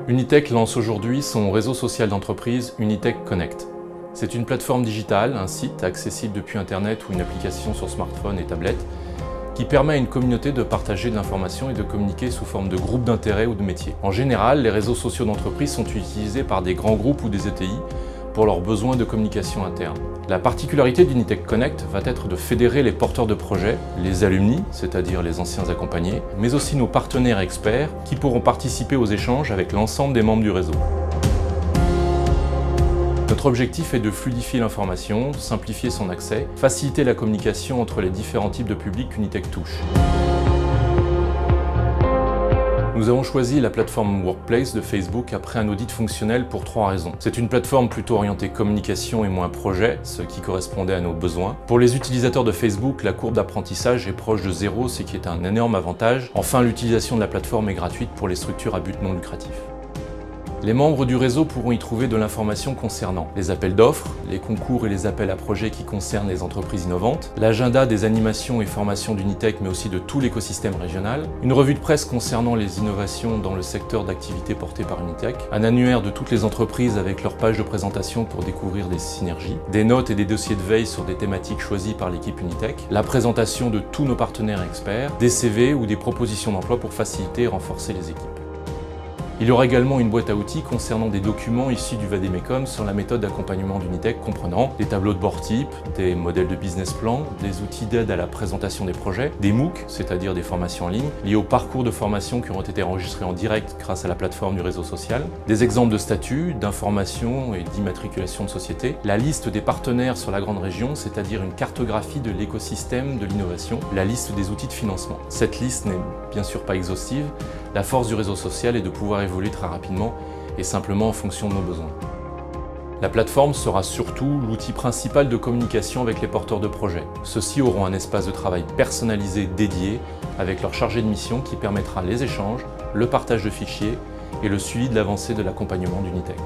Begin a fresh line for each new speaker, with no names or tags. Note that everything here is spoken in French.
Unitech lance aujourd'hui son réseau social d'entreprise Unitech Connect. C'est une plateforme digitale, un site accessible depuis Internet ou une application sur smartphone et tablette, qui permet à une communauté de partager de l'information et de communiquer sous forme de groupes d'intérêt ou de métiers. En général, les réseaux sociaux d'entreprise sont utilisés par des grands groupes ou des ETI pour leurs besoins de communication interne. La particularité d'Unitech Connect va être de fédérer les porteurs de projets, les alumni, c'est-à-dire les anciens accompagnés, mais aussi nos partenaires experts qui pourront participer aux échanges avec l'ensemble des membres du réseau. Notre objectif est de fluidifier l'information, simplifier son accès, faciliter la communication entre les différents types de publics qu'Unitech touche. Nous avons choisi la plateforme Workplace de Facebook après un audit fonctionnel pour 3 raisons. C'est une plateforme plutôt orientée communication et moins projet, ce qui correspondait à nos besoins. Pour les utilisateurs de Facebook, la courbe d'apprentissage est proche de 0, ce qui est un énorme avantage. Enfin, l'utilisation de la plateforme est gratuite pour les structures à but non lucratif. Les membres du réseau pourront y trouver de l'information concernant les appels d'offres, les concours et les appels à projets qui concernent les entreprises innovantes, l'agenda des animations et formations d'Unitech mais aussi de tout l'écosystème régional, une revue de presse concernant les innovations dans le secteur d'activité porté par Unitech, un annuaire de toutes les entreprises avec leur page de présentation pour découvrir des synergies, des notes et des dossiers de veille sur des thématiques choisies par l'équipe Unitech, la présentation de tous nos partenaires experts, des CV ou des propositions d'emploi pour faciliter et renforcer les équipes. Il y aura également une boîte à outils concernant des documents issus du Vademecum sur la méthode d'accompagnement d'Unitech comprenant des tableaux de bord type, des modèles de business plan, des outils d'aide à la présentation des projets, des MOOC, c'est-à-dire des formations en ligne, liées aux parcours de formation qui auront été enregistrés en direct grâce à la plateforme du réseau social, des exemples de statuts, d'informations et d'immatriculation de société, la liste des partenaires sur la grande région, c'est-à-dire une cartographie de l'écosystème de l'innovation, la liste des outils de financement. Cette liste n'est bien sûr pas exhaustive. La force du réseau social est de pouvoir évoluer très rapidement et simplement en fonction de nos besoins. La plateforme sera surtout l'outil principal de communication avec les porteurs de projets. Ceux-ci auront un espace de travail personnalisé dédié avec leur chargé de mission qui permettra les échanges, le partage de fichiers et le suivi de l'avancée de l'accompagnement d'Unitech.